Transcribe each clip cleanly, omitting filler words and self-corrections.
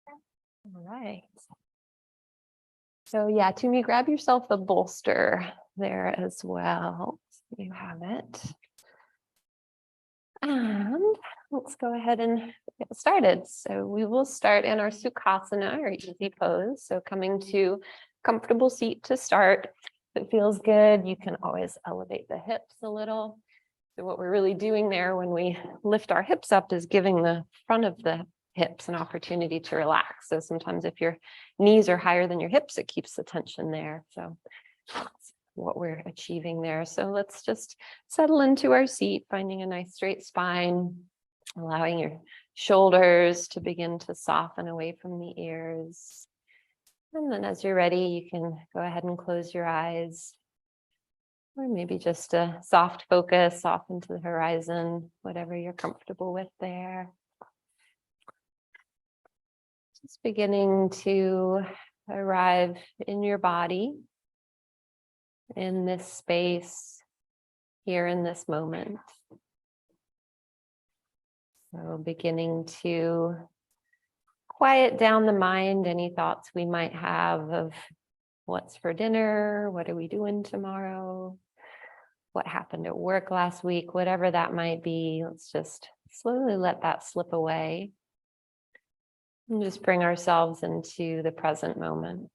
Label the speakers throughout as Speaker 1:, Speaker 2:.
Speaker 1: All right. So yeah, Tumi, grab yourself a bolster there as well. So you have it. And let's go ahead and get started. So we will start in our Sukhasana, or easy pose. So coming to comfortable seat to start. If it feels good, you can always elevate the hips a little. So what we're really doing there when we lift our hips up is giving the front of the hips an opportunity to relax. So sometimes if your knees are higher than your hips, it keeps the tension there. So that's what we're achieving there. So let's just settle into our seat, finding a nice straight spine, allowing your shoulders to begin to soften away from the ears. And then as you're ready, you can go ahead and close your eyes. Or maybe just a soft focus off into the horizon, whatever you're comfortable with there. Just beginning to arrive in your body, in this space, here in this moment. So beginning to quiet down the mind, any thoughts we might have of what's for dinner, what are we doing tomorrow, what happened at work last week, whatever that might be. Let's just slowly let that slip away and just bring ourselves into the present moment.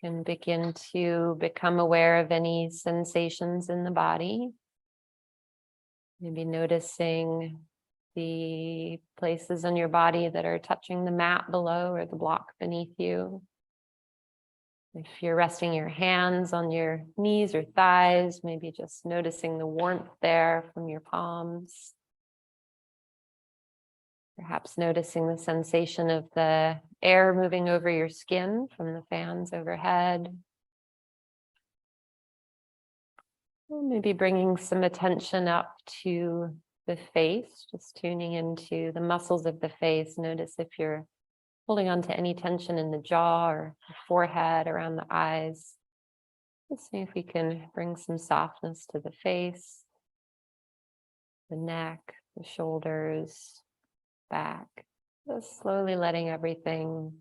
Speaker 1: And begin to become aware of any sensations in the body. Maybe noticing the places on your body that are touching the mat below or the block beneath you. If you're resting your hands on your knees or thighs, maybe just noticing the warmth there from your palms. Perhaps noticing the sensation of the air moving over your skin from the fans overhead. Or maybe bringing some attention up to the face, just tuning into the muscles of the face. Notice if you're holding on to any tension in the jaw or the forehead, around the eyes. Let's see if we can bring some softness to the face, the neck, the shoulders, back. Just slowly letting everything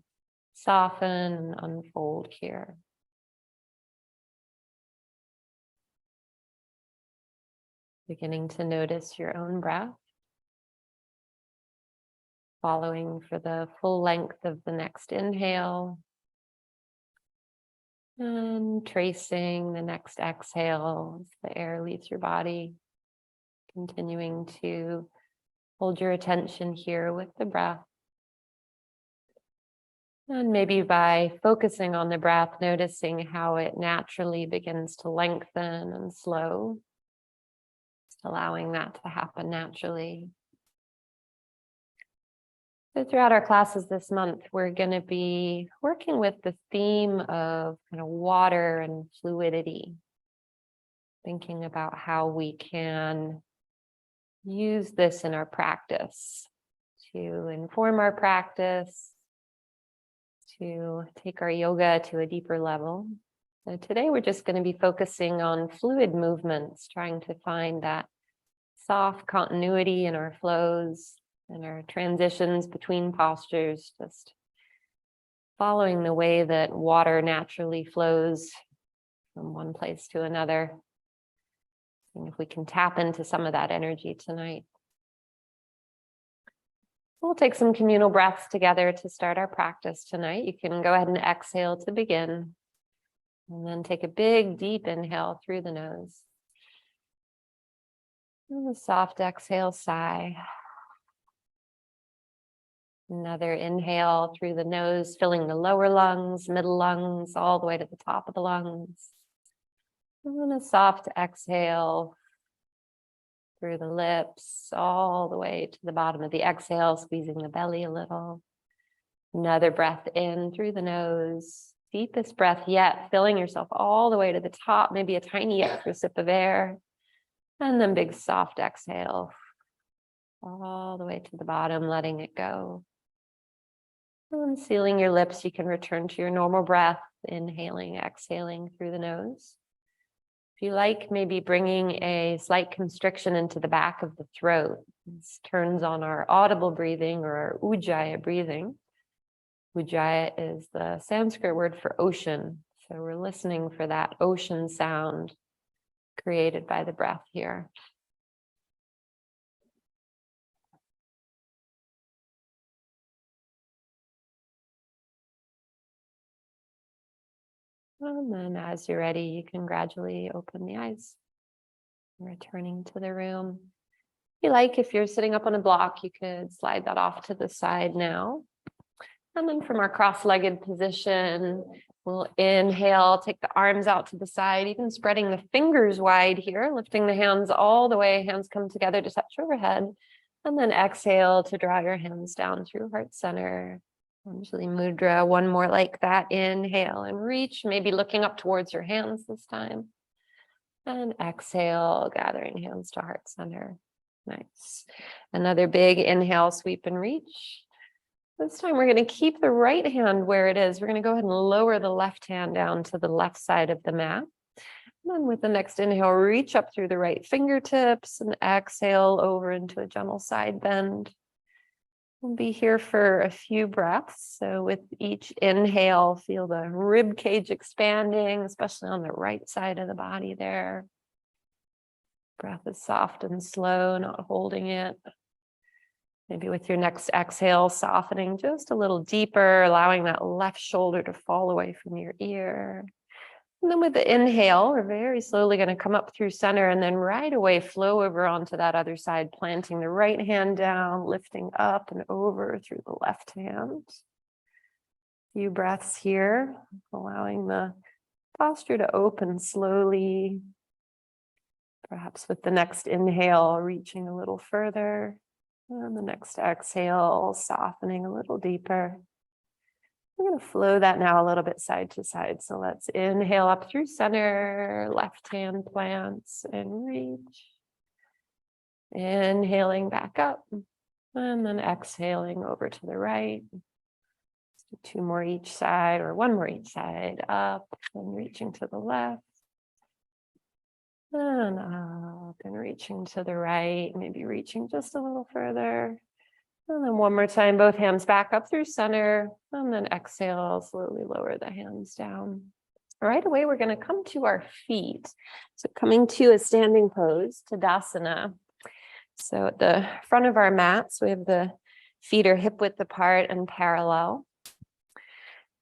Speaker 1: soften and unfold here. Beginning to notice your own breath. Following for the full length of the next inhale. And tracing the next exhale as the air leaves your body. Continuing to hold your attention here with the breath. And maybe by focusing on the breath, noticing how it naturally begins to lengthen and slow. Just allowing that to happen naturally. So throughout our classes this month, we're going to be working with the theme of kind of water and fluidity. Thinking about how we can use this in our practice to inform our practice, to take our yoga to a deeper level. So today we're just going to be focusing on fluid movements, trying to find that soft continuity in our flows and our transitions between postures, just following the way that water naturally flows from one place to another. And if we can tap into some of that energy tonight. We'll take some communal breaths together to start our practice tonight. You can go ahead and exhale to begin. And then take a big, deep inhale through the nose. And a soft exhale, sigh. Another inhale through the nose, filling the lower lungs, middle lungs, all the way to the top of the lungs. And then a soft exhale through the lips, all the way to the bottom of the exhale, squeezing the belly a little. Another breath in through the nose, deepest breath yet, filling yourself all the way to the top, maybe a tiny extra sip of air. And then big soft exhale, all the way to the bottom, letting it go. And sealing your lips, you can return to your normal breath, inhaling, exhaling through the nose. If you like, maybe bringing a slight constriction into the back of the throat. This turns on our audible breathing or our ujjayi breathing. Ujjayi is the Sanskrit word for ocean. So we're listening for that ocean sound created by the breath here. And then as you're ready, you can gradually open the eyes. Returning to the room. If you like, if you're sitting up on a block, you could slide that off to the side now. And then from our cross-legged position, we'll inhale, take the arms out to the side, even spreading the fingers wide here, lifting the hands all the way, hands come together to touch overhead. And then exhale to draw your hands down through heart center. Anjali Mudra, one more like that. Inhale and reach, maybe looking up towards your hands this time. And exhale, gathering hands to heart center. Nice. Another big inhale, sweep and reach. This time we're going to keep the right hand where it is. We're going to go ahead and lower the left hand down to the left side of the mat. And then with the next inhale, reach up through the right fingertips and exhale over into a gentle side bend. We'll be here for a few breaths. So with each inhale, feel the rib cage expanding, especially on the right side of the body there. Breath is soft and slow, not holding it. Maybe with your next exhale, softening just a little deeper, allowing that left shoulder to fall away from your ear. And then with the inhale, we're very slowly going to come up through center and then right away flow over onto that other side, planting the right hand down, lifting up and over through the left hand. A few breaths here, allowing the posture to open slowly. Perhaps with the next inhale, reaching a little further. And the next exhale, softening a little deeper. We're going to flow that now a little bit side to side. So let's inhale up through center, left hand plants and reach. Inhaling back up and then exhaling over to the right. Let's do two more each side or one more each side, up and reaching to the left. And up and reaching to the right, maybe reaching just a little further. And then one more time, both hands back up through center, and then exhale, slowly lower the hands down. Right away, we're going to come to our feet. So coming to a standing pose, Tadasana. So at the front of our mats, we have the feet are hip width apart and parallel.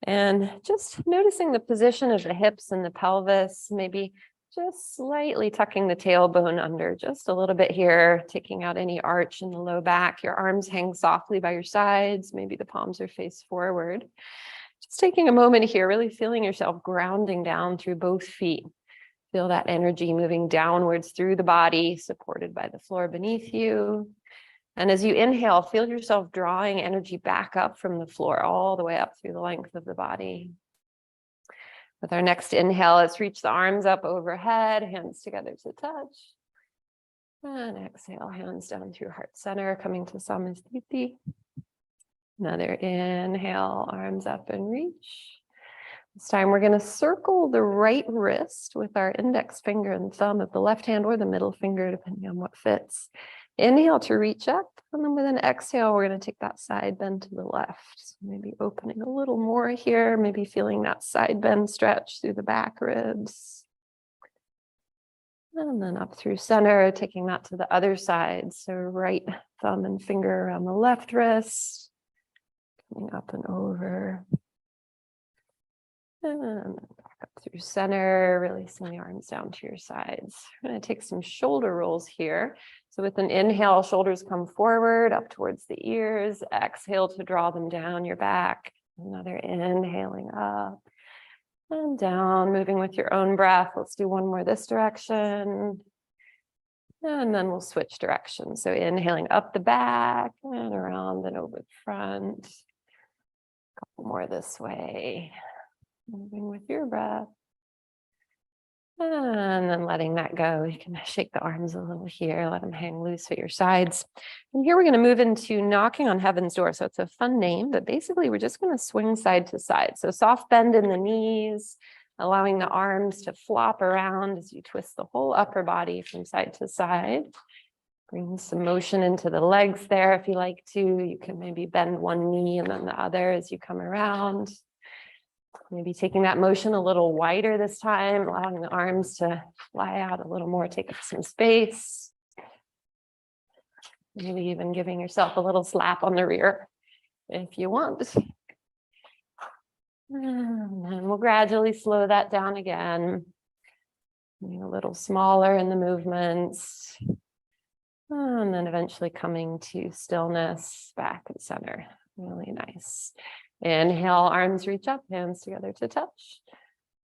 Speaker 1: And just noticing the position of the hips and the pelvis, maybe just slightly tucking the tailbone under just a little bit here, taking out any arch in the low back. Your arms hang softly by your sides. Maybe the palms are face forward. Just taking a moment here, really feeling yourself grounding down through both feet. Feel that energy moving downwards through the body, supported by the floor beneath you. And as you inhale, feel yourself drawing energy back up from the floor, all the way up through the length of the body. With our next inhale, let's reach the arms up overhead, hands together to touch. And exhale, hands down through heart center, coming to Samasthiti. Another inhale, arms up and reach. This time we're going to circle the right wrist with our index finger and thumb of the left hand or the middle finger, depending on what fits. Inhale to reach up, and then with an exhale, we're going to take that side bend to the left. So maybe opening a little more here, maybe feeling that side bend stretch through the back ribs. And then up through center, taking that to the other side. So right thumb and finger around the left wrist, coming up and over. And then back up through center, releasing the arms down to your sides. We're going to take some shoulder rolls here. So with an inhale, shoulders come forward, up towards the ears. Exhale to draw them down your back. Another inhaling up and down, moving with your own breath. Let's do one more this direction. And then we'll switch directions. So inhaling up the back and around and over the front. A couple more this way. Moving with your breath. And then letting that go. You can shake the arms a little here, let them hang loose at your sides. And here we're going to move into knocking on heaven's door. So it's a fun name, but basically we're just going to swing side to side. So soft bend in the knees, allowing the arms to flop around as you twist the whole upper body from side to side. Bring some motion into the legs there if you like to. You can maybe bend one knee and then the other as you come around. Maybe taking that motion a little wider this time, allowing the arms to fly out a little more, take up some space. Maybe even giving yourself a little slap on the rear if you want. And then we'll gradually slow that down again. Getting a little smaller in the movements. And then eventually coming to stillness, back and center. Really nice. Inhale, arms reach up, hands together to touch.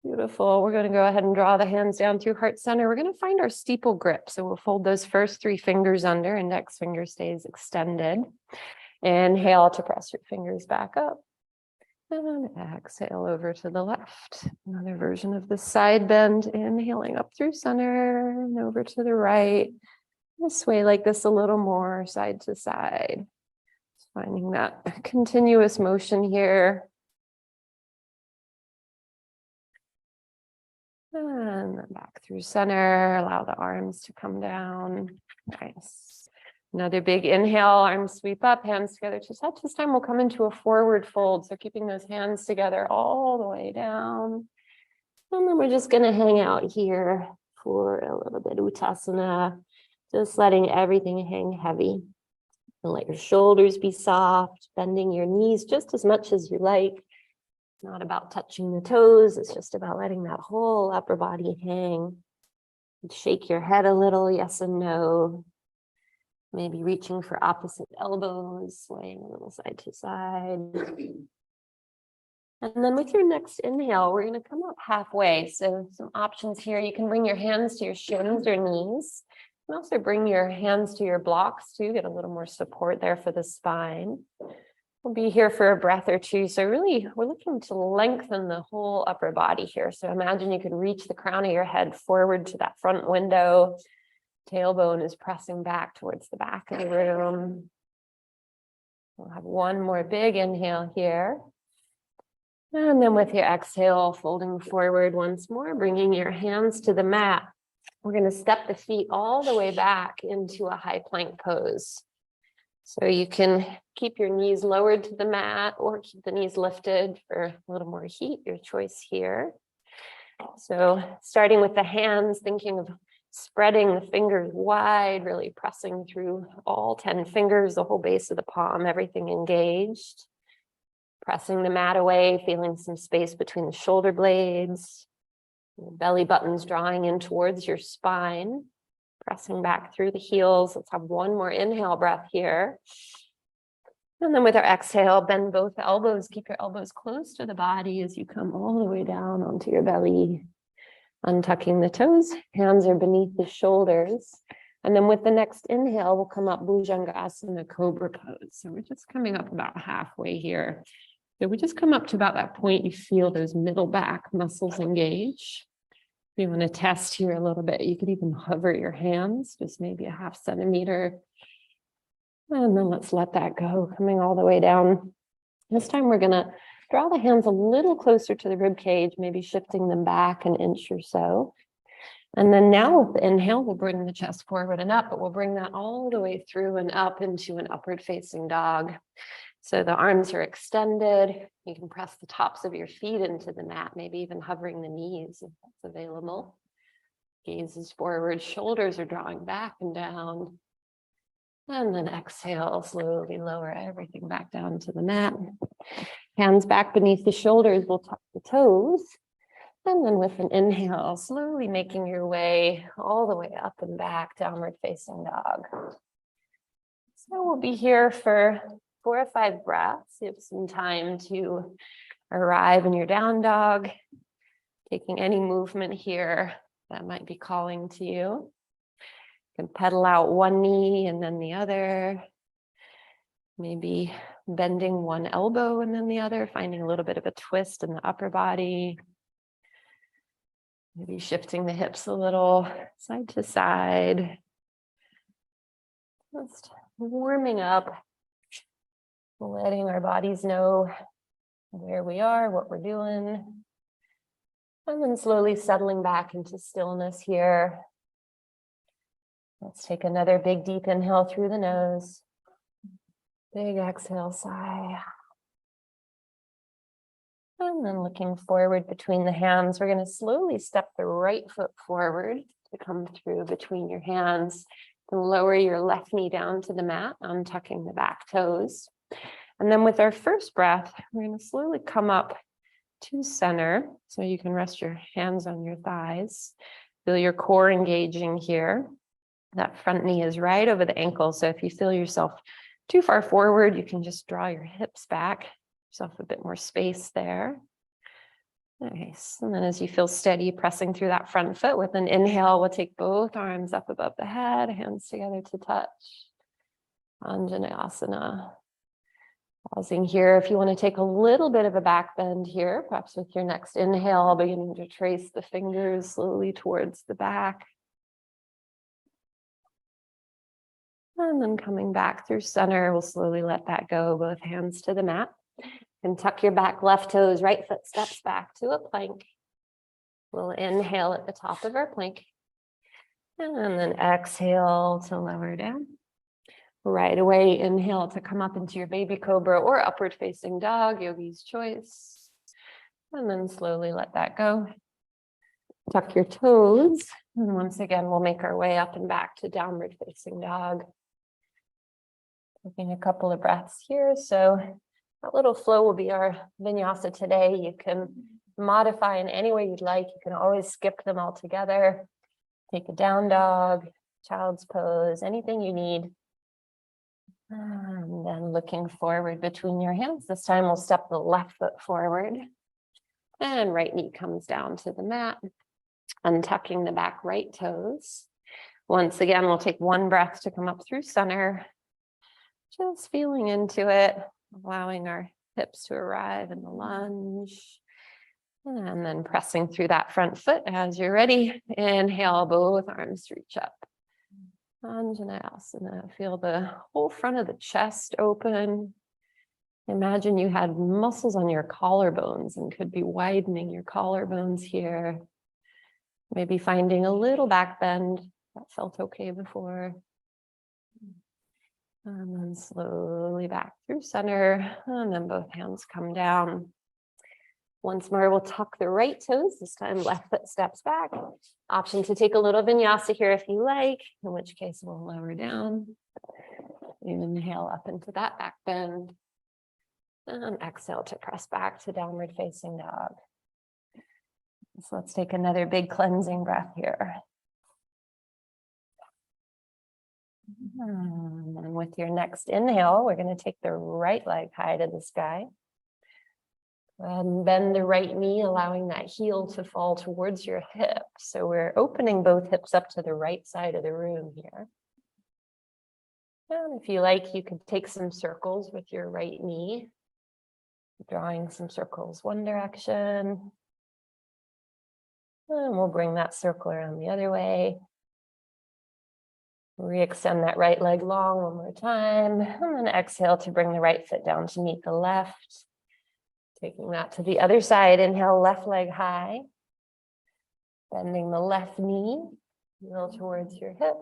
Speaker 1: Beautiful. We're going to go ahead and draw the hands down through heart center. We're going to find our steeple grip. So we'll fold those first 3 fingers under, index finger stays extended. Inhale to press your fingers back up. And exhale over to the left. Another version of the side bend, inhaling up through center and over to the right. Sway like this a little more side to side. Finding that continuous motion here. And then back through center, allow the arms to come down. Nice. Another big inhale, arms sweep up, hands together to touch. This time we'll come into a forward fold. So keeping those hands together all the way down. And then we're just going to hang out here for a little bit, Uttasana. Just letting everything hang heavy. And let your shoulders be soft, bending your knees just as much as you like. It's not about touching the toes. It's just about letting that whole upper body hang. Shake your head a little, yes and no. Maybe reaching for opposite elbows, swaying a little side to side. And then with your next inhale, we're going to come up halfway. So some options here. You can bring your hands to your shins or knees. You can also bring your hands to your blocks too, get a little more support there for the spine. We'll be here for a breath or two. So really, we're looking to lengthen the whole upper body here. So imagine you can reach the crown of your head forward to that front window. Tailbone is pressing back towards the back of the room. We'll have one more big inhale here. And then with your exhale, folding forward once more, bringing your hands to the mat. We're going to step the feet all the way back into a high plank pose. So you can keep your knees lowered to the mat or keep the knees lifted for a little more heat, your choice here. So starting with the hands, thinking of spreading the fingers wide, really pressing through all 10 fingers, the whole base of the palm, everything engaged. Pressing the mat away, feeling some space between the shoulder blades. Your belly buttons drawing in towards your spine. Pressing back through the heels. Let's have one more inhale breath here. And then with our exhale, bend both elbows. Keep your elbows close to the body as you come all the way down onto your belly. Untucking the toes, hands are beneath the shoulders. And then with the next inhale, we'll come up Bhujangasana Cobra pose. So we're just coming up about halfway here. So we just come up to about that point, you feel those middle back muscles engage. If you want to test here a little bit, you could even hover your hands, just maybe a 0.5 centimeter. And then let's let that go, coming all the way down. This time we're going to draw the hands a little closer to the rib cage, maybe shifting them back an inch or so. And then now with the inhale, we'll bring the chest forward and up, but we'll bring that all the way through and up into an upward facing dog. So the arms are extended. You can press the tops of your feet into the mat, maybe even hovering the knees if that's available. Gaze is forward, shoulders are drawing back and down. And then exhale, slowly lower everything back down to the mat. Hands back beneath the shoulders, we'll tuck the toes. And then with an inhale, slowly making your way all the way up and back, downward facing dog. So we'll be here for 4 or 5 breaths. You have some time to arrive in your down dog, taking any movement here that might be calling to you. You can pedal out one knee and then the other. Maybe bending one elbow and then the other, finding a little bit of a twist in the upper body. Maybe shifting the hips a little side to side. Just warming up, letting our bodies know where we are, what we're doing. And then slowly settling back into stillness here. Let's take another big deep inhale through the nose. Big exhale, sigh. And then looking forward between the hands, we're going to slowly step the right foot forward to come through between your hands and lower your left knee down to the mat, untucking the back toes. And then with our first breath, we're going to slowly come up to center. So you can rest your hands on your thighs. Feel your core engaging here. That front knee is right over the ankle. So if you feel yourself too far forward, you can just draw your hips back. Yourself a bit more space there. Nice. And then as you feel steady, pressing through that front foot with an inhale, we'll take both arms up above the head, hands together to touch. Anjaneyasana. Pausing here if you want to take a little bit of a back bend here, perhaps with your next inhale, beginning to trace the fingers slowly towards the back. And then coming back through center, we'll slowly let that go, both hands to the mat. And tuck your back left toes, right foot steps back to a plank. We'll inhale at the top of our plank. And then exhale to lower down. Right away, inhale to come up into your baby cobra or upward facing dog, yogi's choice. And then slowly let that go. Tuck your toes. And once again, we'll make our way up and back to downward facing dog. Taking a couple of breaths here. So that little flow will be our vinyasa today. You can modify in any way you'd like. You can always skip them all together. Take a down dog, child's pose, anything you need. And then looking forward between your hands. This time we'll step the left foot forward. And right knee comes down to the mat. Untucking the back right toes. Once again, we'll take one breath to come up through center. Just feeling into it. Allowing our hips to arrive in the lunge. And then pressing through that front foot as you're ready. Inhale, both arms reach up. Anjaneyasana. Feel the whole front of the chest open. Imagine you had muscles on your collarbones and could be widening your collarbones here. Maybe finding a little back bend. That felt okay before. And then slowly back through center, and then both hands come down. Once more, we'll tuck the right toes. This time, left foot steps back. Option to take a little vinyasa here if you like, in which case we'll lower down. Inhale up into that back bend. And exhale to press back to downward facing dog. So let's take another big cleansing breath here. And then with your next inhale, we're going to take the right leg high to the sky. And bend the right knee, allowing that heel to fall towards your hip. So we're opening both hips up to the right side of the room here. And if you like, you could take some circles with your right knee. Drawing some circles one direction. And we'll bring that circle around the other way. Re-extend that right leg long one more time. And then exhale to bring the right foot down to meet the left. Taking that to the other side. Inhale, left leg high. Bending the left knee. Heel towards your hip.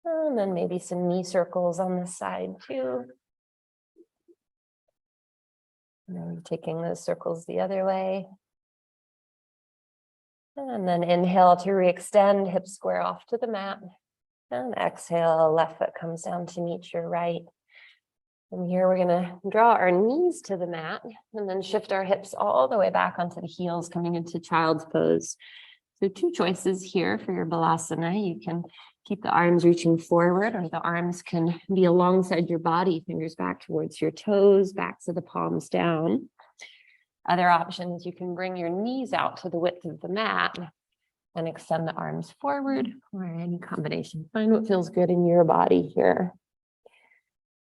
Speaker 1: And then maybe some knee circles on this side too. And then taking those circles the other way. And then inhale to re-extend, hips square off to the mat. And exhale, left foot comes down to meet your right. From here, we're going to draw our knees to the mat and then shift our hips all the way back onto the heels, coming into child's pose. So two choices here for your balasana. You can keep the arms reaching forward, or the arms can be alongside your body, fingers back towards your toes, backs of the palms down. Other options, you can bring your knees out to the width of the mat and extend the arms forward, or any combination. Find what feels good in your body here.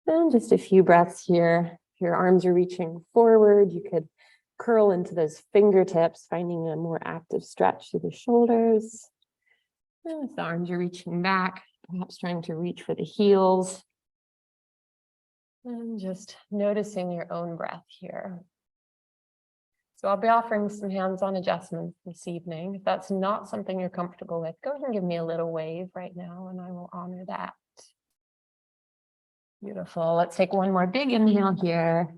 Speaker 1: And just a few breaths here. If your arms are reaching forward, you could curl into those fingertips, finding a more active stretch through the shoulders. And if the arms are reaching back, perhaps trying to reach for the heels. And just noticing your own breath here. So I'll be offering some hands-on adjustments this evening. If that's not something you're comfortable with, go ahead and give me a little wave right now and I will honor that. Beautiful. Let's take one more big inhale here.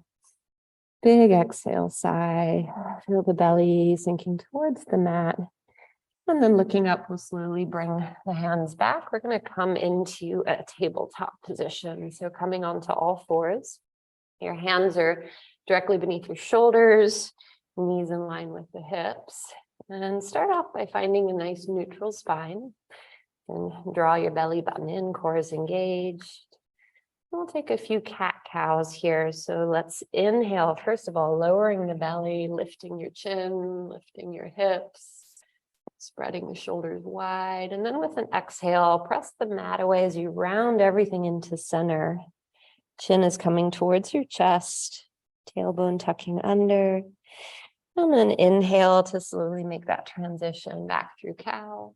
Speaker 1: Big exhale, sigh. Feel the belly sinking towards the mat. And then looking up, we'll slowly bring the hands back. We're going to come into a tabletop position. So coming onto all fours. Your hands are directly beneath your shoulders, knees in line with the hips. And start off by finding a nice neutral spine. And draw your belly button in, core is engaged. We'll take a few cat-cows here. So let's inhale, first of all, lowering the belly, lifting your chin, lifting your hips. Spreading the shoulders wide. And then with an exhale, press the mat away as you round everything into center. Chin is coming towards your chest, tailbone tucking under. And then inhale to slowly make that transition back through cow.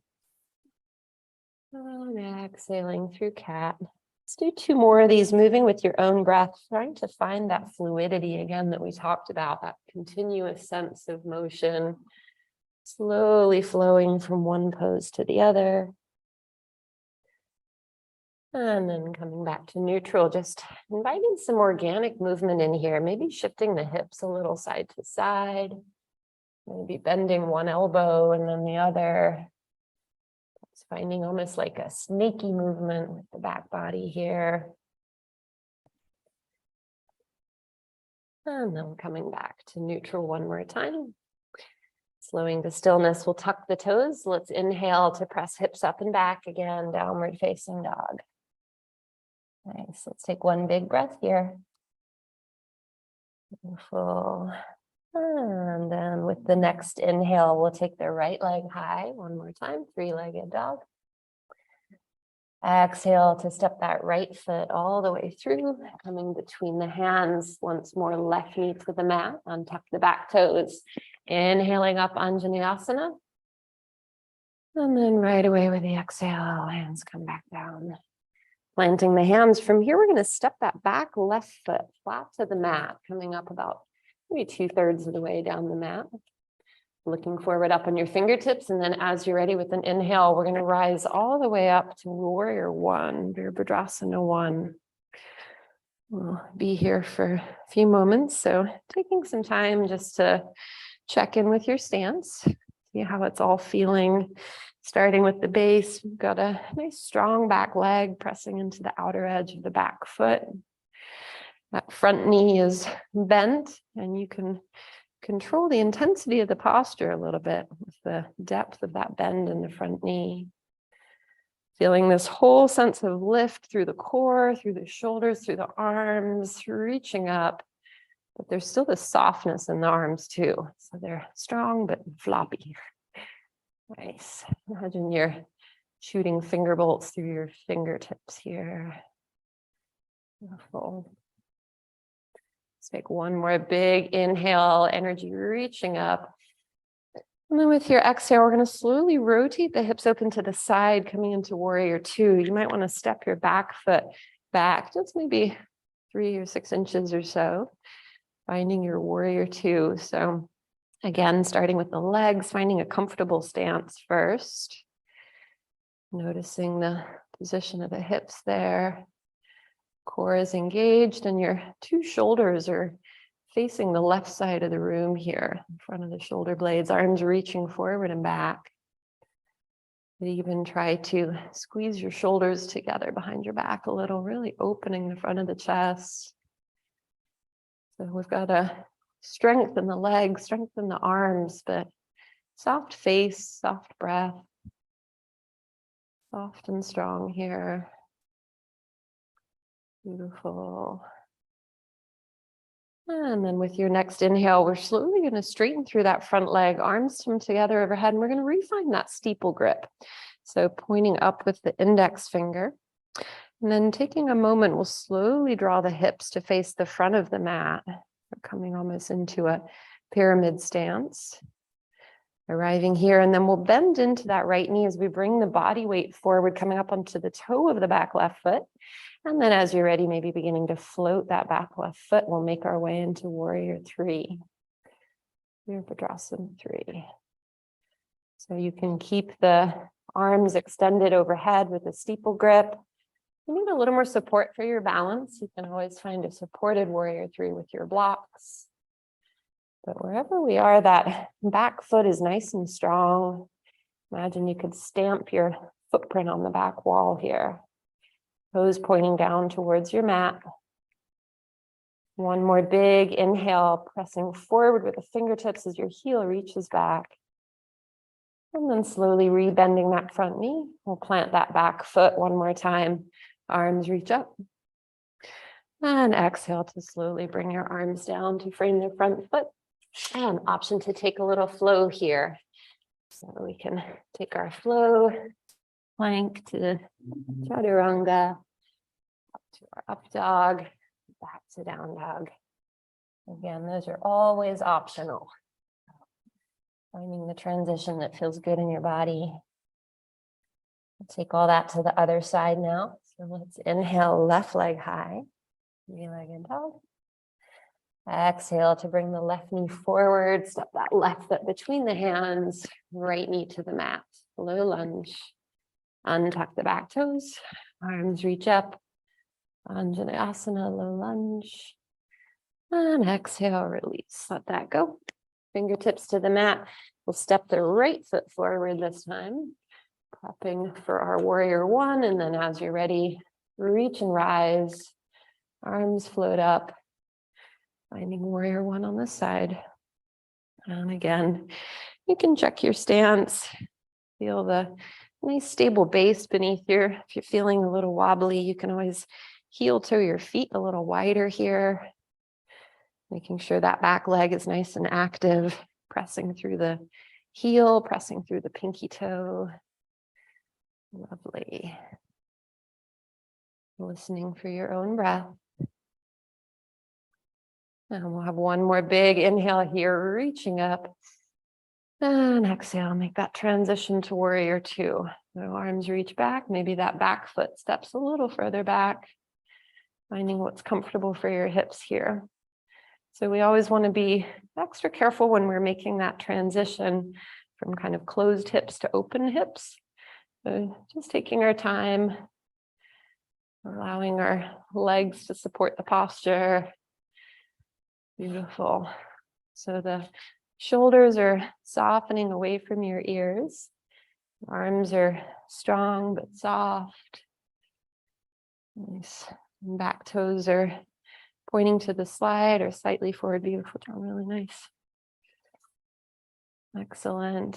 Speaker 1: And exhaling through cat. Let's do 2 more of these, moving with your own breath, trying to find that fluidity again that we talked about, that continuous sense of motion. Slowly flowing from one pose to the other. And then coming back to neutral, just inviting some organic movement in here, maybe shifting the hips a little side to side, maybe bending one elbow and then the other. It's finding almost like a snaky movement with the back body here. And then coming back to neutral one more time. Slowing to stillness, we'll tuck the toes. Let's inhale to press hips up and back again, downward facing dog. Nice, let's take one big breath here. Beautiful. And then with the next inhale, we'll take the right leg high one more time, 3-legged dog. Exhale to step that right foot all the way through, coming between the hands. Once more, left knee to the mat, untuck the back toes. Inhaling up, Anjaneyasana. And then right away with the exhale, hands come back down. Planting the hands. From here, we're going to step that back left foot flat to the mat, coming up about maybe 2/3 of the way down the mat. Looking forward up on your fingertips. And then as you're ready with an inhale, we're going to rise all the way up to Warrior One, Virabhadrasana 1. We'll be here for a few moments. So taking some time just to check in with your stance, see how it's all feeling. Starting with the base, we've got a nice strong back leg pressing into the outer edge of the back foot. That front knee is bent, and you can control the intensity of the posture a little bit with the depth of that bend in the front knee. Feeling this whole sense of lift through the core, through the shoulders, through the arms, reaching up. But there's still this softness in the arms too. So they're strong but floppy. Nice. Imagine you're shooting finger bolts through your fingertips here. Beautiful. Let's take one more big inhale, energy reaching up. And then with your exhale, we're going to slowly rotate the hips open to the side, coming into Warrior Two. You might want to step your back foot back, just maybe 3 or 6 inches or so, finding your Warrior Two. So again, starting with the legs, finding a comfortable stance first. Noticing the position of the hips there. Core is engaged and your 2 shoulders are facing the left side of the room here, in front of the shoulder blades, arms reaching forward and back. But even try to squeeze your shoulders together behind your back a little, really opening the front of the chest. So we've got to strengthen the legs, strengthen the arms, but soft face, soft breath, soft and strong here. Beautiful. And then with your next inhale, we're slowly going to straighten through that front leg, arms come together overhead, and we're going to refine that steeple grip. So pointing up with the index finger. And then taking a moment, we'll slowly draw the hips to face the front of the mat. We're coming almost into a pyramid stance. Arriving here, and then we'll bend into that right knee as we bring the body weight forward, coming up onto the toe of the back left foot. And then as you're ready, maybe beginning to float that back left foot, we'll make our way into Warrior Three. Virabhadrasana 3. So you can keep the arms extended overhead with a steeple grip. You need a little more support for your balance. You can always find a supported warrior 3 with your blocks. But wherever we are, that back foot is nice and strong. Imagine you could stamp your footprint on the back wall here. Toes pointing down towards your mat. One more big inhale, pressing forward with the fingertips as your heel reaches back. And then slowly rebending that front knee. We'll plant that back foot one more time. Arms reach up. And exhale to slowly bring your arms down to frame the front foot. And option to take a little flow here. So we can take our flow plank to chaturanga, up to our up dog, back to down dog. Again, those are always optional. Finding the transition that feels good in your body. Take all that to the other side now. So let's inhale, left leg high, three-legged dog. Exhale to bring the left knee forward, step that left foot between the hands, right knee to the mat, low lunge. Untuck the back toes, arms reach up, Anjaneyasana, low lunge. And exhale, release, let that go. Fingertips to the mat. We'll step the right foot forward this time, prepping for our warrior 1. And then as you're ready, reach and rise, arms float up. Finding warrior 1 on this side. And again, you can check your stance. Feel the nice stable base beneath your, if you're feeling a little wobbly, you can always heel toe your feet a little wider here. Making sure that back leg is nice and active, pressing through the heel, pressing through the pinky toe. Lovely. Listening for your own breath. And we'll have one more big inhale here, reaching up. And exhale, make that transition to warrior 2. The arms reach back, maybe that back foot steps a little further back. Finding what's comfortable for your hips here. So we always want to be extra careful when we're making that transition from kind of closed hips to open hips. So just taking our time, allowing our legs to support the posture. Beautiful. So the shoulders are softening away from your ears. Arms are strong but soft. Nice. And back toes are pointing to the slide or slightly forward. Beautiful, John. Really nice. Excellent.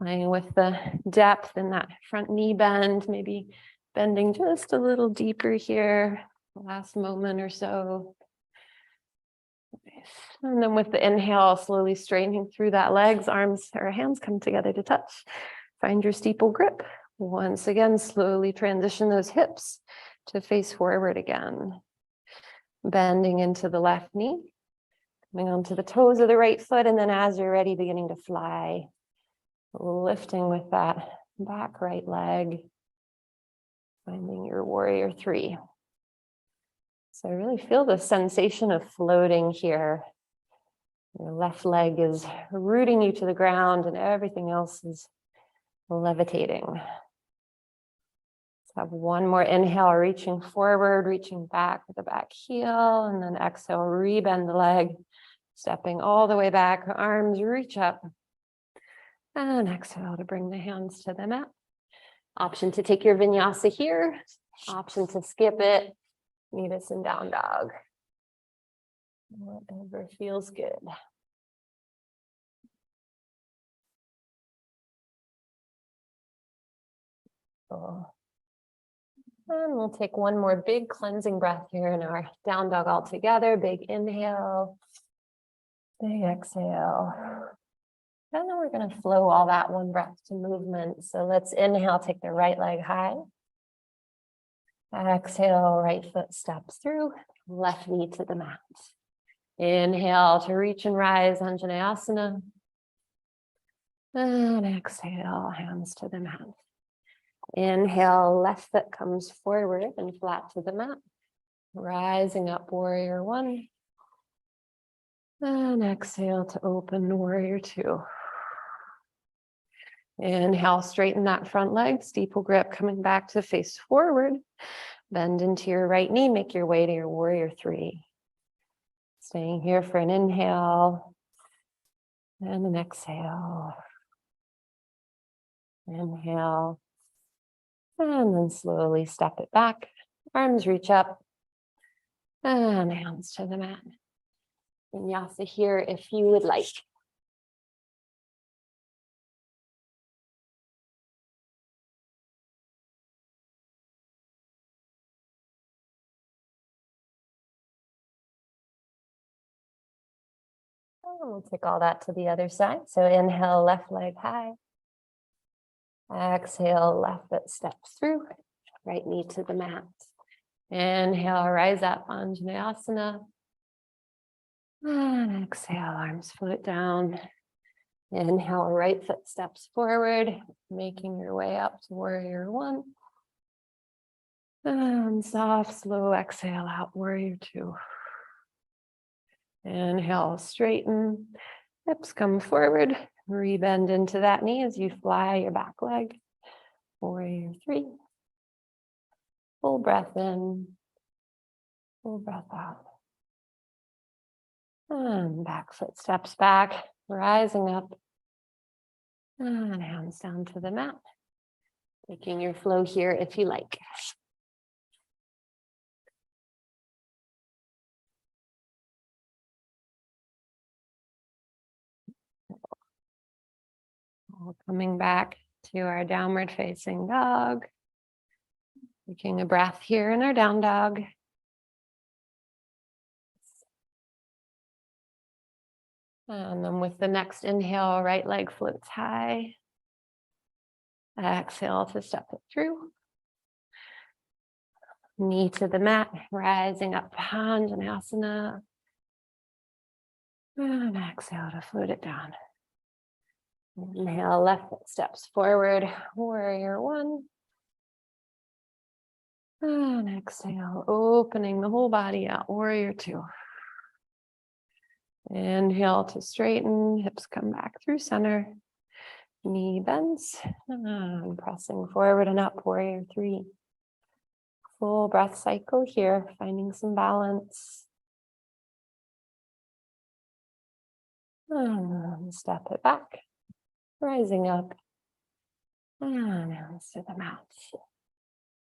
Speaker 1: Playing with the depth in that front knee bend, maybe bending just a little deeper here, the last moment or so. Nice. And then with the inhale, slowly straightening through that legs, arms or hands come together to touch. Find your steeple grip. Once again, slowly transition those hips to face forward again. Bending into the left knee, coming onto the toes of the right foot, and then as you're ready, beginning to fly. Lifting with that back right leg, finding your warrior 3. So really feel the sensation of floating here. Your left leg is rooting you to the ground and everything else is levitating. Let's have one more inhale, reaching forward, reaching back with the back heel, and then exhale, rebend the leg, stepping all the way back, arms reach up. And exhale to bring the hands to the mat. Option to take your vinyasa here. Option to skip it. Meet us in down dog. Whatever feels good. Cool. And we'll take one more big cleansing breath here in our down dog all together. Big inhale. Big exhale. And then we're going to flow all that one breath to movement. So let's inhale, take the right leg high. Exhale, right foot steps through, left knee to the mat. Inhale to reach and rise, Anjaneyasana. And exhale, hands to the mat. Inhale, left foot comes forward and flat to the mat. Rising up, warrior 1. And exhale to open warrior two. Inhale, straighten that front leg, steeple grip coming back to face forward. Bend into your right knee, make your way to your warrior three. Staying here for an inhale and an exhale. Inhale, and then slowly step it back. Arms reach up and hands to the mat. Vinyasa here if you would like. We'll take all that to the other side. So inhale, left leg high. Exhale, left foot steps through. Right knee to the mat. Inhale, rise up, Anjaneyasana. And exhale, arms float down. Inhale, right foot steps forward, making your way up to warrior one. And soft, slow exhale out, warrior two. Inhale, straighten, hips come forward, rebend into that knee as you fly your back leg. Warrior three. Full breath in, full breath out. And back foot steps back, rising up. And hands down to the mat. Taking your flow here if you like. Coming back to our downward facing dog. Taking a breath here in our down dog. And then with the next inhale, right leg floats high. Exhale to step it through. Knee to the mat, rising up, Anjaneyasana. And exhale to float it down. Inhale, left foot steps forward, warrior one. And exhale, opening the whole body out, warrior two. Inhale to straighten, hips come back through center. Knee bends, and pressing forward and up, warrior three. Full breath cycle here, finding some balance. And step it back, rising up. And hands to the mat.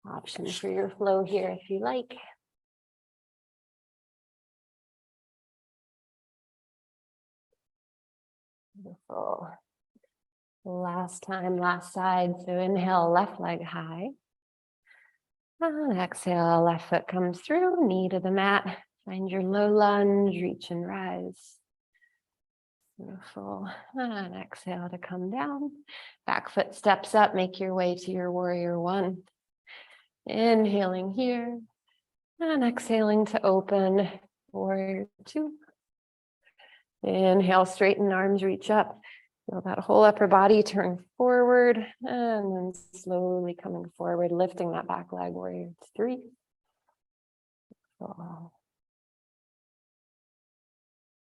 Speaker 1: Option for your flow here if you like. Beautiful. Last time, last side. So inhale, left leg high. And exhale, left foot comes through, knee to the mat. Find your low lunge, reach and rise. Beautiful. And exhale to come down. Back foot steps up, make your way to your warrior one. Inhaling here. And exhaling to open, warrior two. Inhale, straighten, arms reach up. Feel that whole upper body turn forward and then slowly coming forward, lifting that back leg, warrior three.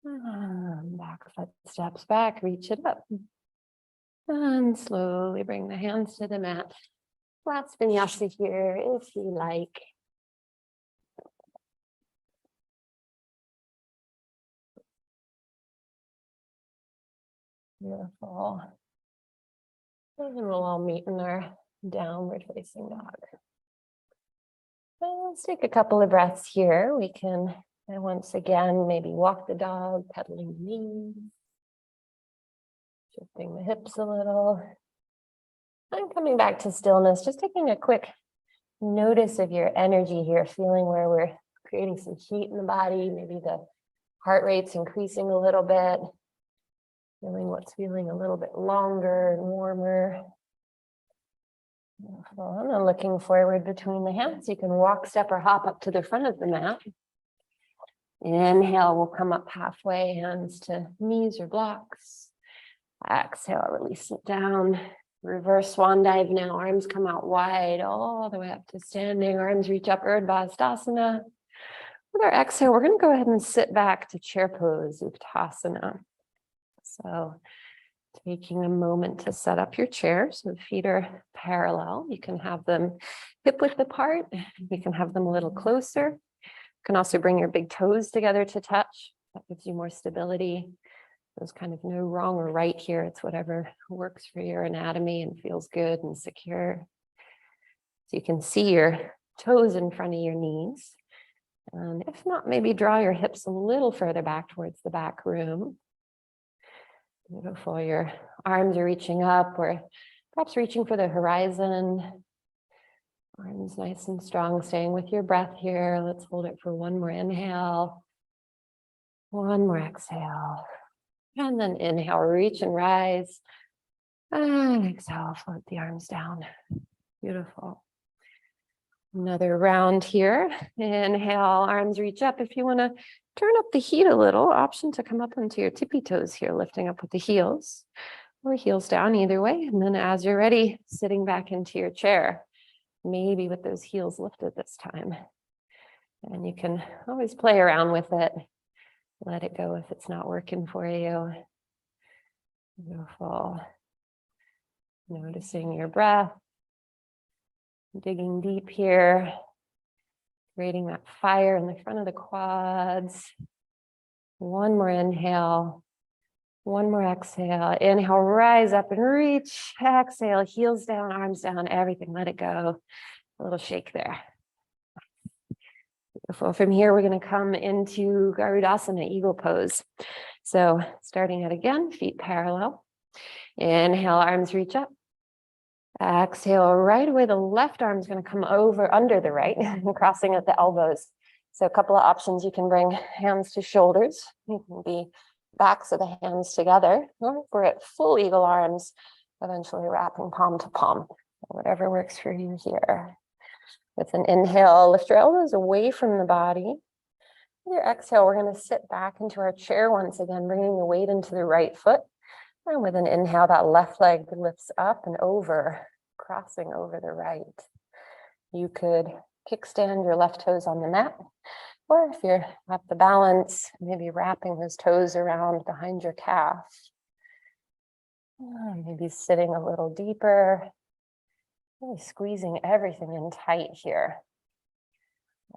Speaker 1: Back foot steps back, reach it up. And slowly bring the hands to the mat. Last vinyasa here if you like. Beautiful. And we'll all meet in our downward facing dog. And let's take a couple of breaths here. We can, and once again, maybe walk the dog, pedaling the knees, shifting the hips a little. And coming back to stillness, just taking a quick notice of your energy here, feeling where we're creating some heat in the body, maybe the heart rate's increasing a little bit. Feeling what's feeling a little bit longer and warmer. Beautiful. And then looking forward between the hands, you can walk, step, or hop up to the front of the mat. Inhale, we'll come up halfway, hands to knees or blocks. Exhale, release it down. Reverse swan dive now. Arms come out wide all the way up to standing. Arms reach up, Urdhva Hastasana. With our exhale, we're going to go ahead and sit back to chair pose, Uttanasana. So taking a moment to set up your chair so the feet are parallel. You can have them hip width apart. You can have them a little closer. You can also bring your big toes together to touch. That gives you more stability. There's kind of no wrong or right here. It's whatever works for your anatomy and feels good and secure. So you can see your toes in front of your knees. And if not, maybe draw your hips a little further back towards the back room. Beautiful. Your arms are reaching up or perhaps reaching for the horizon. Arms nice and strong, staying with your breath here. Let's hold it for one more inhale. One more exhale. And then inhale, reach and rise. And exhale, float the arms down. Beautiful. Another round here. Inhale, arms reach up. If you want to turn up the heat a little, option to come up onto your tippy toes here, lifting up with the heels or heels down, either way. And then as you're ready, sitting back into your chair, maybe with those heels lifted this time. And you can always play around with it. Let it go if it's not working for you. Beautiful. Noticing your breath. Digging deep here. Creating that fire in the front of the quads. One more inhale. One more exhale. Inhale, rise up and reach. Exhale, heels down, arms down, everything. Let it go. A little shake there. Beautiful. From here, we're going to come into Garudasana, eagle pose. So starting it again, feet parallel. Inhale, arms reach up. Exhale, right away, the left arm is going to come over under the right, crossing at the elbows. So a couple of options. You can bring hands to shoulders. You can be backs of the hands together, or if we're at full eagle arms, eventually wrapping palm to palm. Whatever works for you here. With an inhale, lift your elbows away from the body. With your exhale, we're going to sit back into our chair once again, bringing the weight into the right foot. And with an inhale, that left leg lifts up and over, crossing over the right. You could kickstand your left toes on the mat, or if you're at the balance, maybe wrapping those toes around behind your calf. Maybe sitting a little deeper, really squeezing everything in tight here.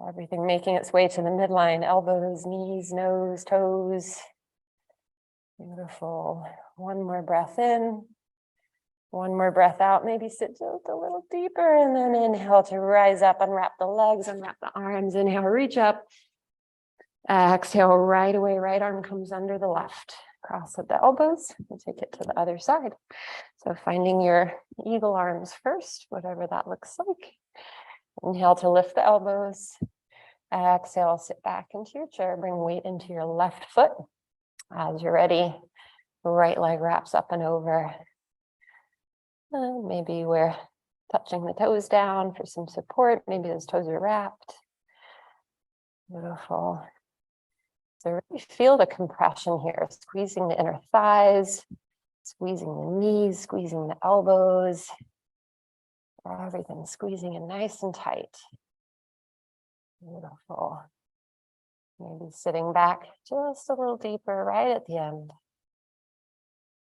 Speaker 1: Everything making its way to the midline, elbows, knees, nose, toes. Beautiful. One more breath in. One more breath out. Maybe sit just a little deeper and then inhale to rise up, unwrap the legs, unwrap the arms. Inhale, reach up. Exhale, right away, right arm comes under the left. Cross at the elbows and take it to the other side. So finding your eagle arms first, whatever that looks like. Inhale to lift the elbows. Exhale, sit back into your chair. Bring weight into your left foot. As you're ready, right leg wraps up and over. Maybe we're touching the toes down for some support. Maybe those toes are wrapped. Beautiful. So really feel the compression here, squeezing the inner thighs, squeezing the knees, squeezing the elbows. Everything squeezing in nice and tight. Beautiful. Maybe sitting back just a little deeper right at the end.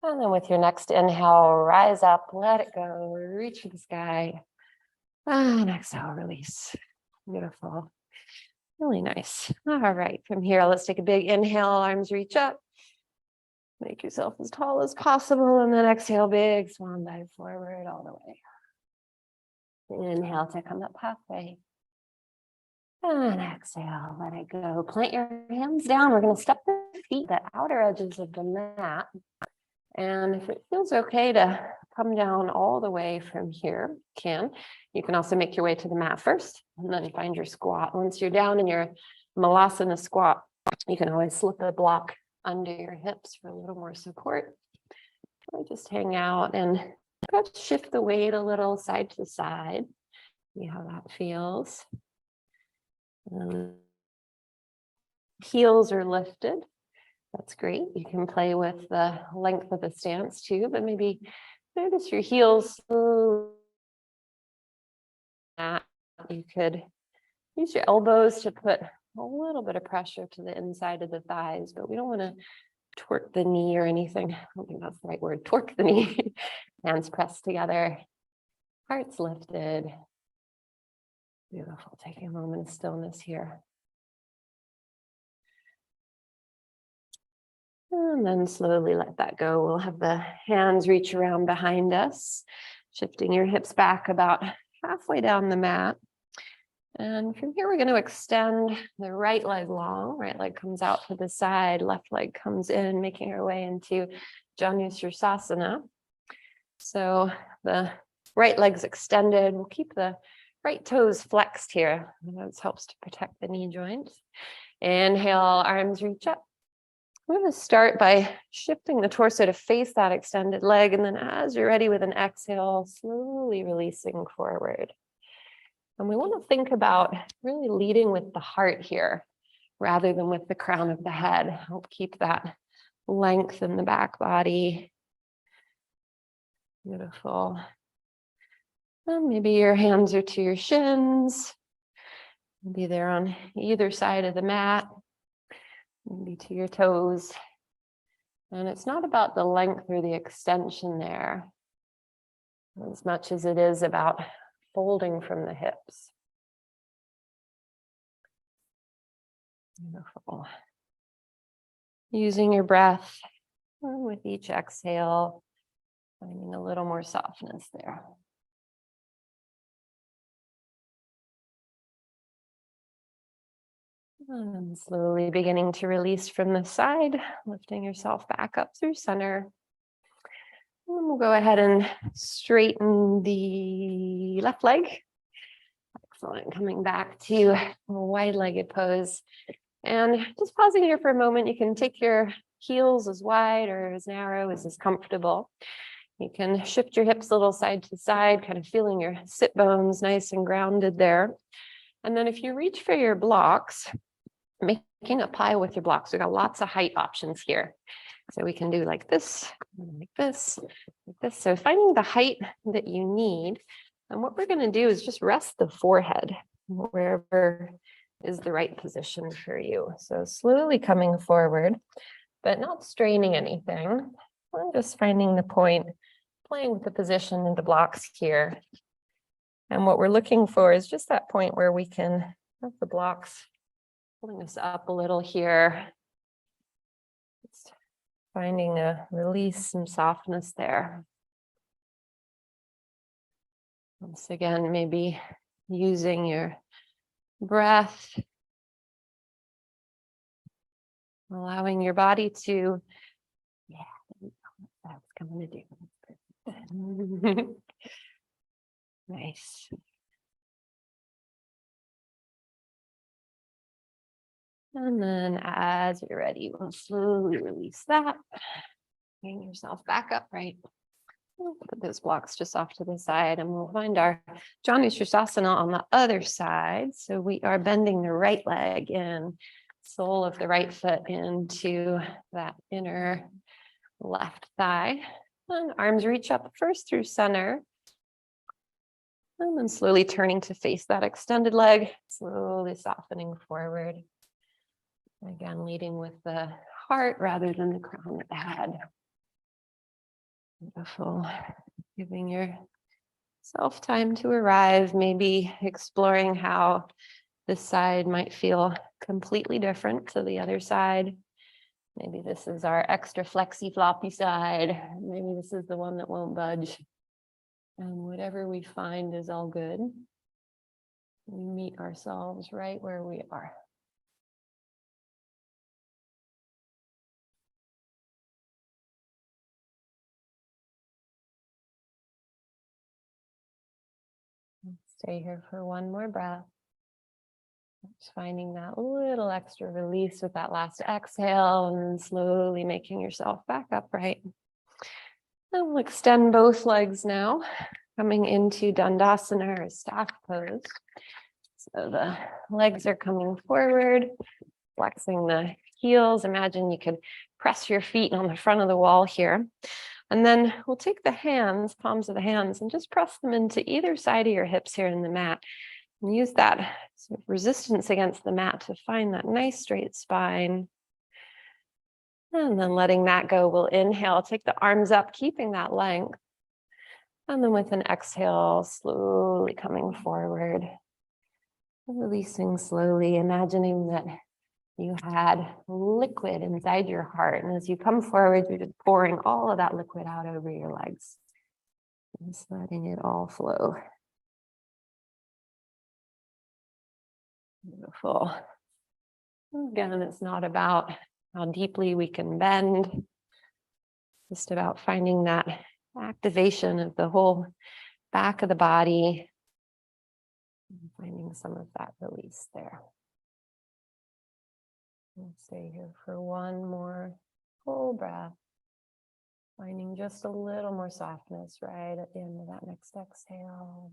Speaker 1: And then with your next inhale, rise up, let it go, reach for the sky. And exhale, release. Beautiful. Really nice. All right, from here, let's take a big inhale, arms reach up. Make yourself as tall as possible, and then exhale, big swan dive forward all the way. Inhale to come up halfway. And exhale, let it go. Plant your hands down. We're going to step the feet, the outer edges of the mat. And if it feels okay to come down all the way from here, you can also make your way to the mat first and then find your squat. Once you're down in your Malasana squat, you can always slip a block under your hips for a little more support. Or just hang out and perhaps shift the weight a little side to side. See how that feels. Heels are lifted. That's great. You can play with the length of the stance too, but maybe notice your heels. You could use your elbows to put a little bit of pressure to the inside of the thighs, but we don't want to torque the knee or anything. I don't think that's the right word, torque the knee. Hands pressed together, hearts lifted. Beautiful, taking a moment of stillness here. And then slowly let that go. We'll have the hands reach around behind us, shifting your hips back about halfway down the mat. And from here, we're going to extend the right leg long. Right leg comes out to the side, left leg comes in, making our way into Janu Sirsasana. So the right leg's extended. We'll keep the right toes flexed here. This helps to protect the knee joints. Inhale, arms reach up. I'm going to start by shifting the torso to face that extended leg. And then as you're ready with an exhale, slowly releasing forward. And we want to think about really leading with the heart here rather than with the crown of the head. Help keep that length in the back body. Beautiful. And maybe your hands are to your shins. Maybe they're on either side of the mat. Maybe to your toes. And it's not about the length or the extension there as much as it is about folding from the hips. Beautiful. Using your breath with each exhale, finding a little more softness there. And slowly beginning to release from the side, lifting yourself back up through center. And we'll go ahead and straighten the left leg. Excellent. Coming back to a wide-legged pose. And just pausing here for a moment, you can take your heels as wide or as narrow as is comfortable. You can shift your hips a little side to side, kind of feeling your sit bones nice and grounded there. And then if you reach for your blocks, making a pile with your blocks, we've got lots of height options here. So we can do like this, like this, like this. So finding the height that you need. And what we're going to do is just rest the forehead wherever is the right position for you. So slowly coming forward, but not straining anything. I'm just finding the point, playing with the position and the blocks here. And what we're looking for is just that point where we can have the blocks pulling us up a little here. Just finding a release, some softness there. Once again, maybe using your breath, allowing your body to, that's coming to do. Nice. And then as you're ready, we'll slowly release that. Bring yourself back upright. We'll put those blocks just off to the side and we'll find our Janu Sirsasana on the other side. So we are bending the right leg in, sole of the right foot into that inner left thigh. And arms reach up first through center. And then slowly turning to face that extended leg, slowly softening forward. Again, leading with the heart rather than the crown of the head. Beautiful. Giving yourself time to arrive, maybe exploring how this side might feel completely different to the other side. Maybe this is our extra flexy floppy side. Maybe this is the one that won't budge. And whatever we find is all good. We meet ourselves right where we are. Stay here for one more breath. Just finding that little extra release with that last exhale and then slowly making yourself back upright. And we'll extend both legs now, coming into Dandasana or staff pose. So the legs are coming forward, flexing the heels. Imagine you could press your feet on the front of the wall here. And then we'll take the hands, palms of the hands, and just press them into either side of your hips here in the mat. And use that sort of resistance against the mat to find that nice straight spine. And then letting that go, we'll inhale, take the arms up, keeping that length. And then with an exhale, slowly coming forward. Releasing slowly, imagining that you had liquid inside your heart. And as you come forward, you're just pouring all of that liquid out over your legs. Just letting it all flow. Beautiful. Again, it's not about how deeply we can bend, just about finding that activation of the whole back of the body, and finding some of that release there. We'll stay here for one more full breath, finding just a little more softness right at the end of that next exhale.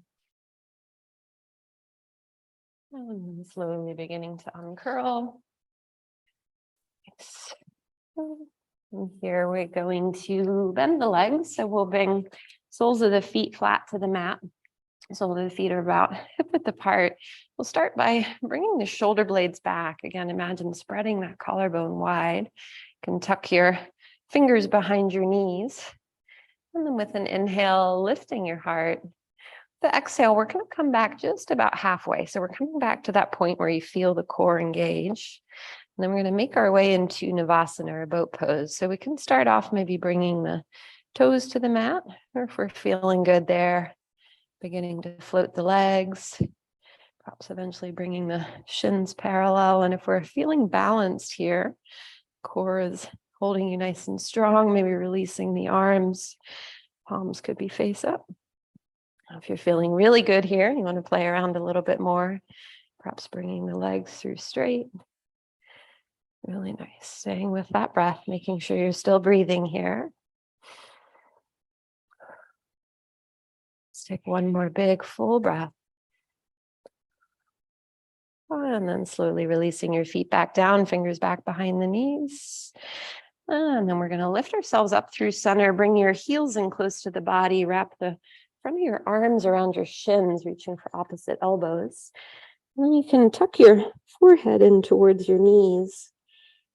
Speaker 1: And slowly beginning to uncurl. And here we're going to bend the legs. So we'll bring soles of the feet flat to the mat. Soles of the feet are about hip-width apart. We'll start by bringing the shoulder blades back. Again, imagine spreading that collarbone wide. You can tuck your fingers behind your knees. And then with an inhale, lifting your heart. The exhale, we're going to come back just about halfway. So we're coming back to that point where you feel the core engage. And then we're going to make our way into Navasana, or boat pose. So we can start off maybe bringing the toes to the mat, or if we're feeling good there, beginning to float the legs, perhaps eventually bringing the shins parallel. And if we're feeling balanced here, core is holding you nice and strong, maybe releasing the arms, palms could be face up. If you're feeling really good here, you want to play around a little bit more, perhaps bringing the legs through straight. Really nice. Staying with that breath, making sure you're still breathing here. Let's take one more big full breath. And then slowly releasing your feet back down, fingers back behind the knees. And then we're going to lift ourselves up through center. Bring your heels in close to the body. Wrap the front of your arms around your shins, reaching for opposite elbows. And then you can tuck your forehead in towards your knees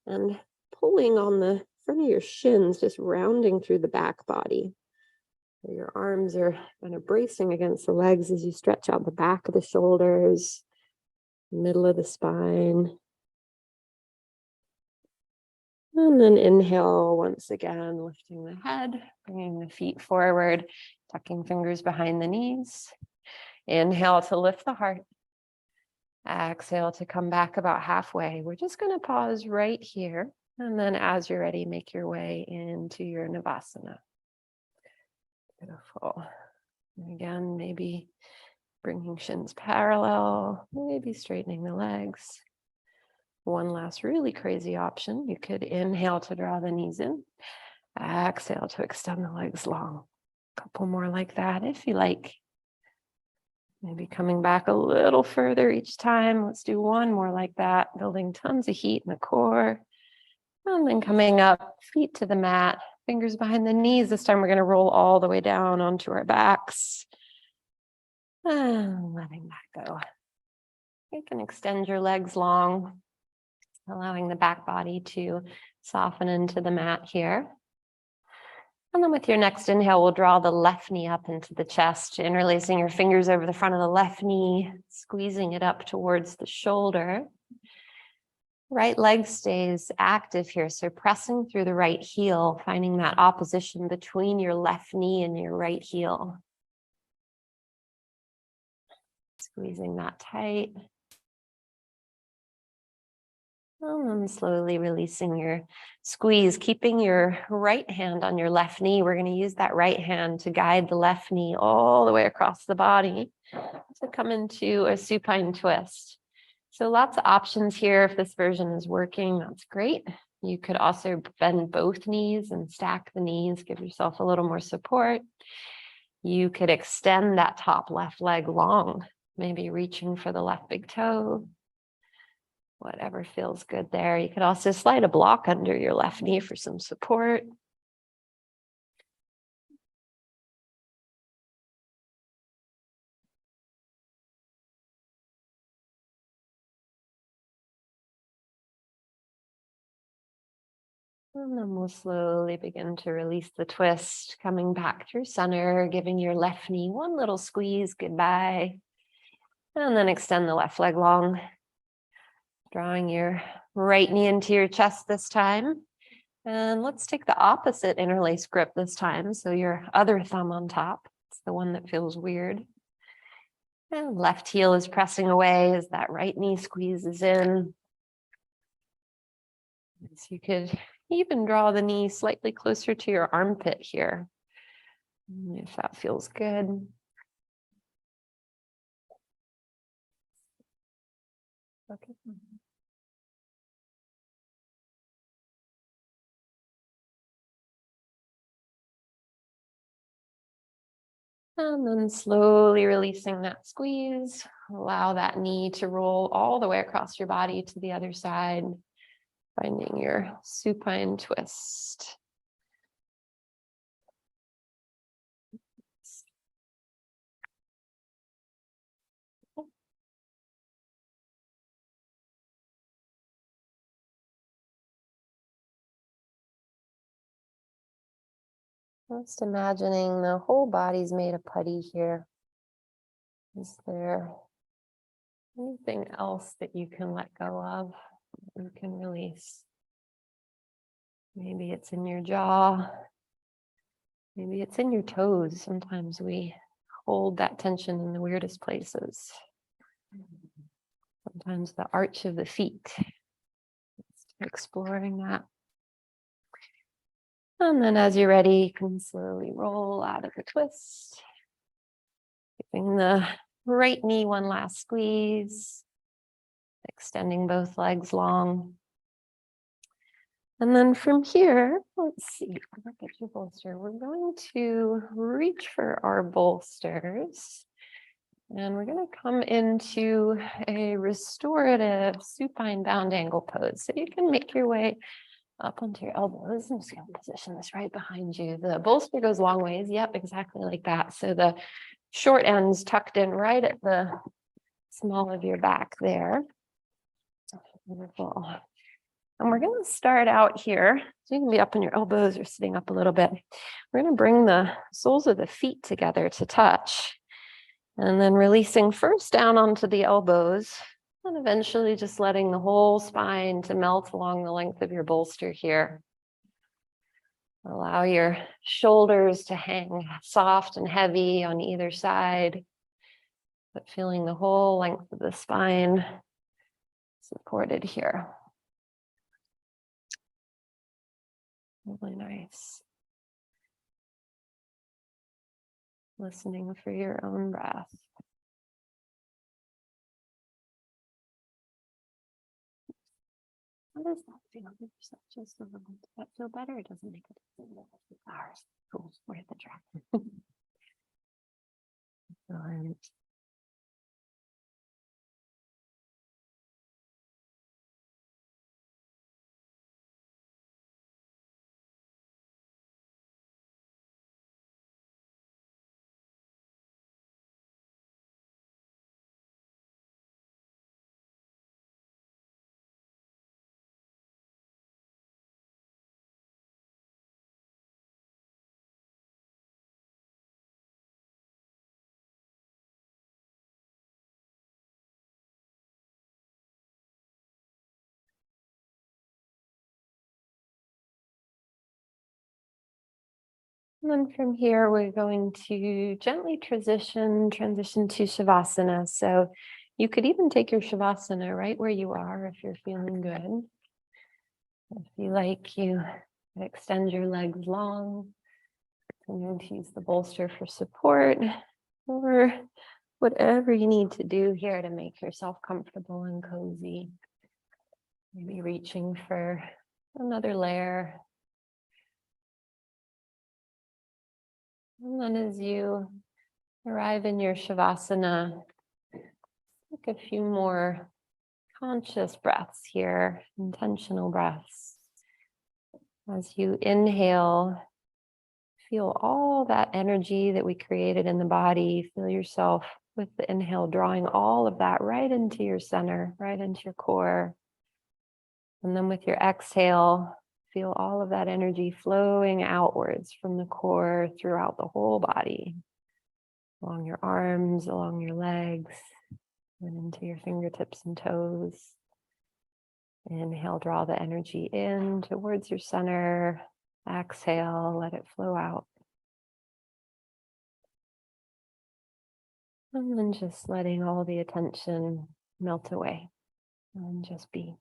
Speaker 1: and pulling on the front of your shins, just rounding through the back body. Your arms are kind of bracing against the legs as you stretch out the back of the shoulders, middle of the spine. And then inhale once again, lifting the head, bringing the feet forward, tucking fingers behind the knees. Inhale to lift the heart. Exhale to come back about halfway. We're just going to pause right here. And then as you're ready, make your way into your Navasana. Beautiful. And again, maybe bringing shins parallel, maybe straightening the legs. One last really crazy option. You could inhale to draw the knees in. Exhale to extend the legs long. A couple more like that if you like. Maybe coming back a little further each time. Let's do one more like that, building tons of heat in the core. And then coming up, feet to the mat, fingers behind the knees. This time we're going to roll all the way down onto our backs. And letting that go. You can extend your legs long, allowing the back body to soften into the mat here. And then with your next inhale, we'll draw the left knee up into the chest, interlacing your fingers over the front of the left knee, squeezing it up towards the shoulder. Right leg stays active here, so pressing through the right heel, finding that opposition between your left knee and your right heel. Squeezing that tight. And then slowly releasing your squeeze, keeping your right hand on your left knee. We're going to use that right hand to guide the left knee all the way across the body to come into a supine twist. So lots of options here. If this version is working, that's great. You could also bend both knees and stack the knees, give yourself a little more support. You could extend that top left leg long, maybe reaching for the left big toe. Whatever feels good there. You could also slide a block under your left knee for some support. And then we'll slowly begin to release the twist, coming back through center, giving your left knee one little squeeze, goodbye. And then extend the left leg long, drawing your right knee into your chest this time. And let's take the opposite interlace grip this time. So your other thumb on top. It's the one that feels weird. And left heel is pressing away as that right knee squeezes in. So you could even draw the knee slightly closer to your armpit here, if that feels good. Okay. And then slowly releasing that squeeze. Allow that knee to roll all the way across your body to the other side, finding your supine twist. Just imagining the whole body's made of putty here. Is there anything else that you can let go of, you can release? Maybe it's in your jaw. Maybe it's in your toes. Sometimes we hold that tension in the weirdest places. Sometimes the arch of the feet. Exploring that. And then as you're ready, you can slowly roll out of the twist. Giving the right knee one last squeeze. Extending both legs long. And then from here, let's see, look at your bolster. We're going to reach for our bolsters. And we're going to come into a restorative supine bound angle pose. So you can make your way up onto your elbows. I'm just going to position this right behind you. The bolster goes long ways. Yep, exactly like that. So the short end's tucked in right at the small of your back there. Wonderful. And we're going to start out here. So you can be up on your elbows or sitting up a little bit. We're going to bring the soles of the feet together to touch. And then releasing first down onto the elbows. And eventually just letting the whole spine to melt along the length of your bolster here. Allow your shoulders to hang soft and heavy on either side. But feeling the whole length of the spine supported here. Really nice. Listening for your own breath. How does that feel? Just a little. Does that feel better? It doesn't make a difference. Ours. Cool. We're at the track. Excellent. And then from here, we're going to gently transition to Shavasana. So you could even take your Shavasana right where you are if you're feeling good. If you like, you extend your legs long. Continue to use the bolster for support, or whatever you need to do here to make yourself comfortable and cozy. Maybe reaching for another layer. And then as you arrive in your Shavasana, take a few more conscious breaths here, intentional breaths. As you inhale, feel all that energy that we created in the body. Feel yourself with the inhale, drawing all of that right into your center, right into your core. And then with your exhale, feel all of that energy flowing outwards from the core throughout the whole body, along your arms, along your legs, and into your fingertips and toes. Inhale, draw the energy in towards your center. Exhale, let it flow out. And then just letting all the attention melt away and just be.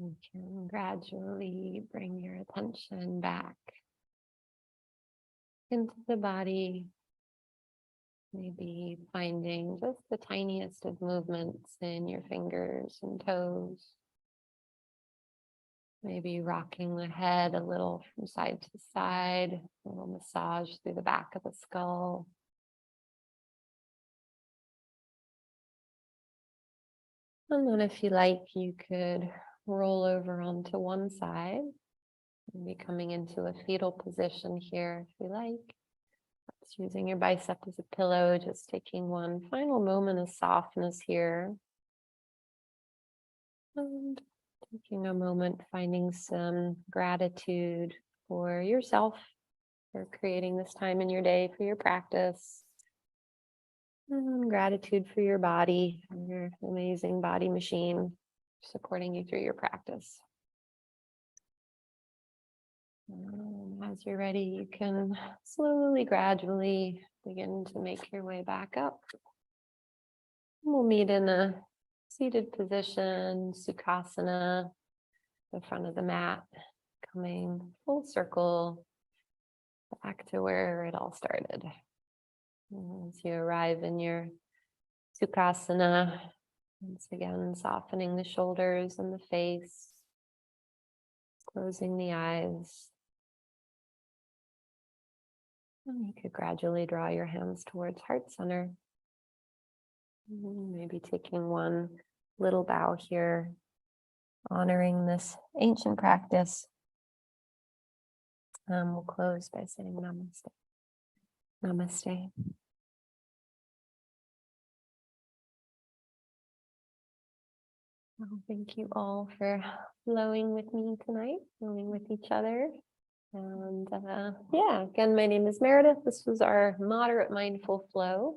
Speaker 1: You can gradually bring your attention back into the body, maybe finding just the tiniest of movements in your fingers and toes. Maybe rocking the head a little from side to side, a little massage through the back of the skull. And then if you like, you could roll over onto one side, maybe coming into a fetal position here if you like. That's using your bicep as a pillow, just taking one final moment of softness here. And taking a moment, finding some gratitude for yourself, for creating this time in your day for your practice. And gratitude for your body, your amazing body machine, supporting you through your practice. As you're ready, you can slowly, gradually begin to make your way back up. We'll meet in a seated position, Sukhasana, the front of the mat, coming full circle back to where it all started. As you arrive in your Sukhasana, once again, softening the shoulders and the face, closing the eyes. And you could gradually draw your hands towards heart center. Maybe taking one little bow here, honoring this ancient practice. We'll close by saying namaste. Namaste. Well, thank you all for flowing with me tonight, flowing with each other. And yeah, again, my name is Meredith. This was our moderate mindful flow.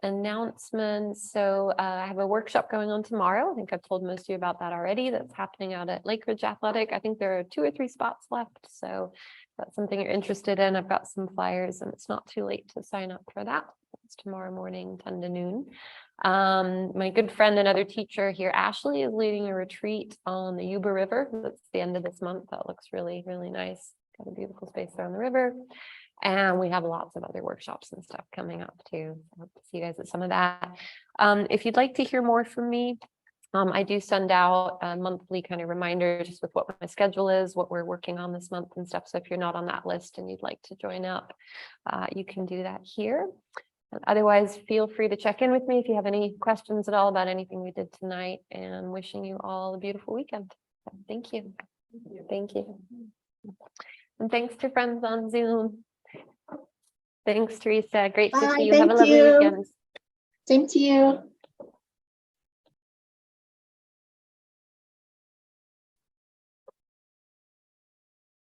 Speaker 1: Announcements. So I have a workshop going on tomorrow. I think I've told most of you about that already. That's happening out at Lake Ridge Athletic. I think there are 2 or 3 spots left. So that's something you're interested in, I've got some flyers and it's not too late to sign up for that. It's tomorrow morning, 10 to noon. My good friend and other teacher here, Ashley, is leading a retreat on the Yuba River. That's the end of this month. That looks really, really nice. Got a beautiful space there on the river. And we have lots of other workshops and stuff coming up too. I hope to see you guys at some of that. If you'd like to hear more from me, I do send out a monthly kind of reminder just with what my schedule is, what we're working on this month and stuff. So if you're not on that list and you'd like to join up, you can do that here. And otherwise, feel free to check in with me if you have any questions at all about anything we did tonight, and wishing you all a beautiful weekend. Thank you. Thank you. And thanks to friends on Zoom. Thanks, Teresa. Great to
Speaker 2: Bye,
Speaker 1: see you. Have a
Speaker 2: thank
Speaker 1: lovely
Speaker 2: you.
Speaker 1: weekend.
Speaker 2: Same to you.